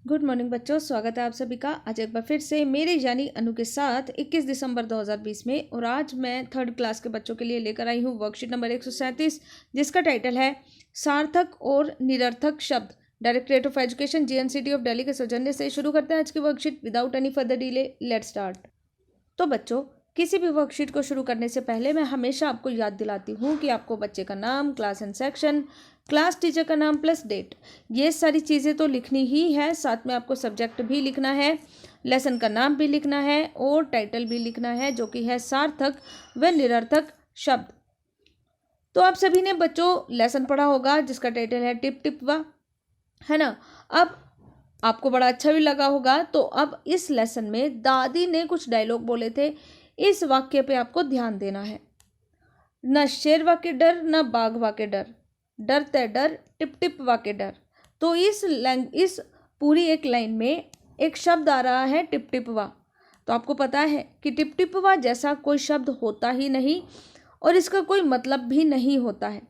Good morning बच्चों, स्वागत है आप सभी का आज एक बार फिर से मेरे यानी अनु के साथ 21 दिसंबर 2020 में। और आज मैं थर्ड क्लास के बच्चों के लिए लेकर आई हूँ वर्कशीट नंबर 137, जिसका टाइटल है सार्थक और निरर्थक शब्द। Directorate of education JNCT of Delhi के सौजन्य से शुरू करते हैं आज की worksheet without any further delay. Let's start. तो बच्चों, किसी भी वर्कशीट को शुरू करने से पहले मैं हमेशा आपको याद दिलाती हूँ कि आपको बच्चे का नाम, class and section, class teacher का नाम प्लस डेट, ये सारी चीज़ें तो लिखनी ही है। साथ में आपको सब्जेक्ट भी लिखना है, लेसन का नाम भी लिखना है और टाइटल भी लिखना है, जो कि है सार्थक व निरर्थक शब्द। तो आप सभी ने बच्चों लेसन पढ़ा होगा जिसका टाइटल है टिप टिप वा, है ना। अब आपको बड़ा अच्छा भी लगा होगा। तो अब इस लेसन में दादी ने कुछ डायलॉग बोले थे, इस वाक्य पे आपको ध्यान देना है। न शेर वा के डर, न बाघ वा के डर, डरते डर टिप टिप वा के डर। तो इस पूरी एक लाइन में एक शब्द आ रहा है टिप टिप वा। तो आपको पता है कि टिप टिप वा जैसा कोई शब्द होता ही नहीं और इसका कोई मतलब भी नहीं होता है।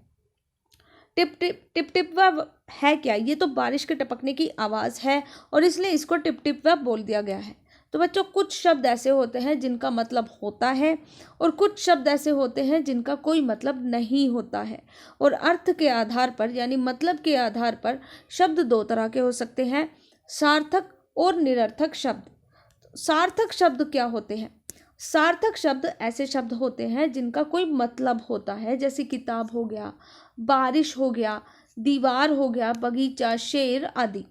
टिप टिप वा है क्या? ये तो बारिश के टपकने की आवाज़ है और इसलिए इसको टिप टिप वा बोल दिया गया है। तो बच्चों, कुछ शब्द ऐसे होते हैं जिनका मतलब होता है और कुछ शब्द ऐसे होते हैं जिनका कोई मतलब नहीं होता है। और अर्थ के आधार पर यानी मतलब के आधार पर शब्द दो तरह के हो सकते हैं, सार्थक और निरर्थक शब्द। सार्थक शब्द क्या होते हैं? सार्थक शब्द ऐसे शब्द होते हैं जिनका कोई मतलब होता है, जैसे किताब हो गया, बारिश हो गया, दीवार हो गया, बगीचा, शेर आदि,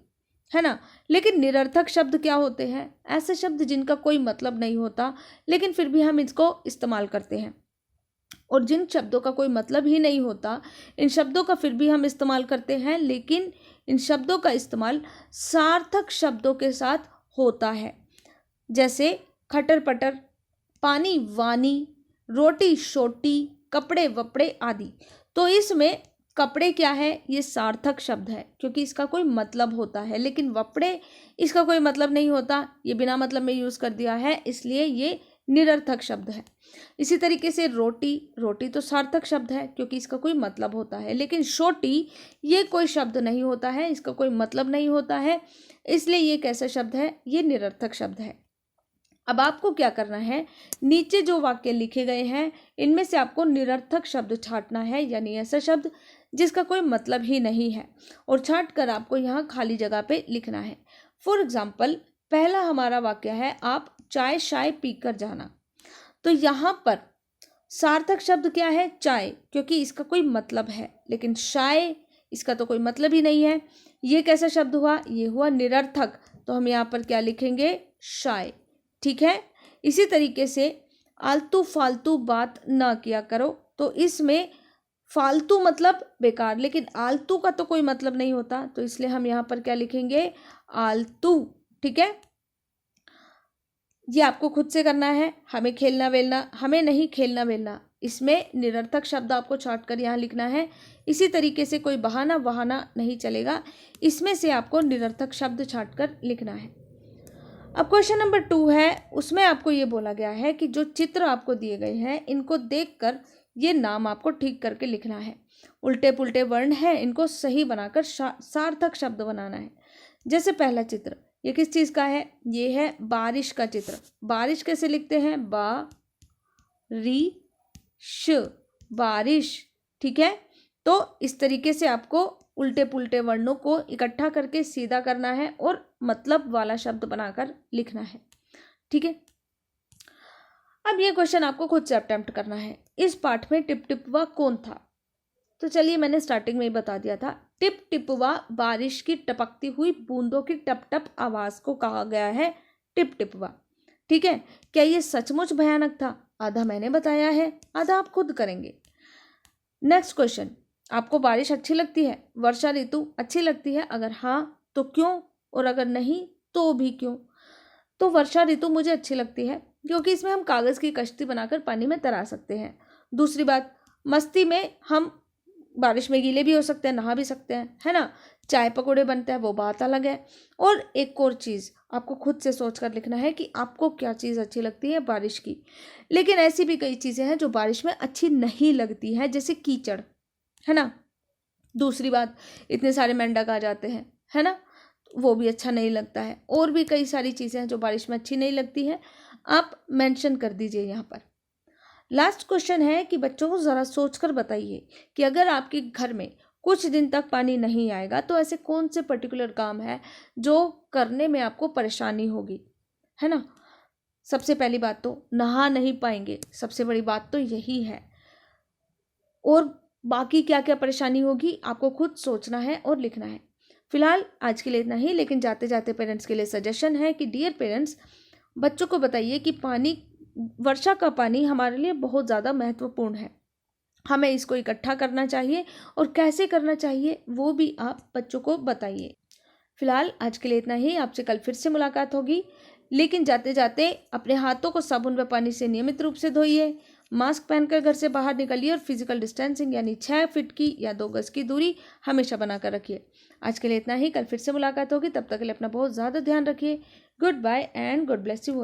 है ना। लेकिन निरर्थक शब्द क्या होते हैं? ऐसे शब्द जिनका कोई मतलब नहीं होता लेकिन फिर भी हम इसको इस्तेमाल करते हैं। और जिन शब्दों का कोई मतलब ही नहीं होता, इन शब्दों का फिर भी हम इस्तेमाल करते हैं, लेकिन इन शब्दों का इस्तेमाल सार्थक शब्दों के साथ होता है, जैसे खटर पटर, पानी वानी, रोटी शोटी, कपड़े वपड़े आदि। तो इसमें कपड़े क्या है? ये सार्थक शब्द है क्योंकि इसका कोई मतलब होता है, लेकिन वपड़े इसका कोई मतलब नहीं होता, ये बिना मतलब में यूज़ कर दिया है, इसलिए ये निरर्थक शब्द है। इसी तरीके से रोटी तो सार्थक शब्द है क्योंकि इसका कोई मतलब होता है, लेकिन छोटी ये कोई शब्द नहीं होता है, इसका कोई मतलब नहीं होता है, इसलिए ये कैसा शब्द है? ये निरर्थक शब्द है। अब आपको क्या करना है, नीचे जो वाक्य लिखे गए हैं इनमें से आपको निरर्थक शब्द छांटना है, यानी ऐसा शब्द जिसका कोई मतलब ही नहीं है, और छांट कर आपको यहाँ खाली जगह पे लिखना है। फॉर एग्जाम्पल, पहला हमारा वाक्य है आप चाय शाय पीकर जाना। तो यहाँ पर सार्थक शब्द क्या है? चाय, क्योंकि इसका कोई मतलब है, लेकिन शाय इसका तो कोई मतलब ही नहीं है। ये कैसा शब्द हुआ? ये हुआ निरर्थक। तो हम यहाँ पर क्या लिखेंगे? शाय। ठीक है। इसी तरीके से आलतू फालतू बात ना किया करो। तो इसमें फालतू मतलब बेकार, लेकिन आलतू का तो कोई मतलब नहीं होता, तो इसलिए हम यहाँ पर क्या लिखेंगे? आलतू। ठीक है। ये आपको खुद से करना है, हमें नहीं खेलना वेलना, इसमें निरर्थक शब्द आपको छांट कर यहाँ लिखना है। इसी तरीके से कोई बहाना वहाना नहीं चलेगा, इसमें से आपको निरर्थक शब्द छांट कर लिखना है। अब क्वेश्चन नंबर 2 है, उसमें आपको ये बोला गया है कि जो चित्र आपको दिए गए हैं इनको देखकर ये नाम आपको ठीक करके लिखना है। उल्टे पुल्टे वर्ण हैं, इनको सही बनाकर सार्थक शब्द बनाना है। जैसे पहला चित्र, ये किस चीज़ का है? ये है बारिश का चित्र। बारिश कैसे लिखते हैं? बारिश। ठीक है। तो इस तरीके से आपको उल्टे पुल्टे वर्णों को इकट्ठा करके सीधा करना है और मतलब वाला शब्द बनाकर लिखना है। ठीक है। अब ये क्वेश्चन आपको खुद से अटेम्प्ट करना है। इस पाठ में टिप टिपवा कौन था? तो चलिए, मैंने स्टार्टिंग में ही बता दिया था। टिप टिपवा बारिश की टपकती हुई बूंदों की टप टप आवाज को कहा गया है टिप टिपवा। ठीक है। क्या ये सचमुच भयानक था? आधा मैंने बताया है, आधा आप खुद करेंगे। नेक्स्ट क्वेश्चन, आपको बारिश अच्छी लगती है? वर्षा ऋतु अच्छी लगती है? अगर हाँ तो क्यों, और अगर नहीं तो भी क्यों? तो वर्षा ऋतु मुझे अच्छी लगती है क्योंकि इसमें हम कागज़ की कश्ती बनाकर पानी में तैरा सकते हैं। दूसरी बात, मस्ती में हम बारिश में गीले भी हो सकते हैं, नहा भी सकते हैं, है ना। चाय पकौड़े बनते हैं, वो बात अलग है। और एक और चीज़ आपको खुद से सोच कर लिखना है कि आपको क्या चीज़ अच्छी लगती है बारिश की। लेकिन ऐसी भी कई चीज़ें हैं जो बारिश में अच्छी नहीं लगती है, जैसे कीचड़, है ना। दूसरी बात, इतने सारे मेंढक आ जाते हैं, है ना। वो भी अच्छा नहीं लगता है। और भी कई सारी चीज़ें हैं जो बारिश में अच्छी नहीं लगती हैं, आप मेंशन कर दीजिए यहाँ पर। लास्ट क्वेश्चन है कि बच्चों को ज़रा सोचकर बताइए कि अगर आपके घर में कुछ दिन तक पानी नहीं आएगा तो ऐसे कौन से पर्टिकुलर काम है जो करने में आपको परेशानी होगी, है ना। सबसे पहली बात तो नहा नहीं पाएंगे, सबसे बड़ी बात तो यही है। और बाकी क्या क्या परेशानी होगी आपको खुद सोचना है और लिखना है। फिलहाल आज के लिए इतना ही, लेकिन जाते जाते पेरेंट्स के लिए सजेशन है कि डियर पेरेंट्स, बच्चों को बताइए कि पानी, वर्षा का पानी हमारे लिए बहुत ज़्यादा महत्वपूर्ण है, हमें इसको इकट्ठा करना चाहिए और कैसे करना चाहिए वो भी आप बच्चों को बताइए। फिलहाल आज के लिए इतना ही, आपसे कल फिर से मुलाकात होगी, लेकिन जाते जाते अपने हाथों को साबुन व पानी से नियमित रूप से धोइए, मास्क पहनकर घर से बाहर निकलिए और फिजिकल डिस्टेंसिंग यानी 6 फीट की या 2 गज की दूरी हमेशा बनाकर रखिए। आज के लिए इतना ही, कल फिर से मुलाकात होगी, तब तक के लिए अपना बहुत ज़्यादा ध्यान रखिए। Good bye and God bless you.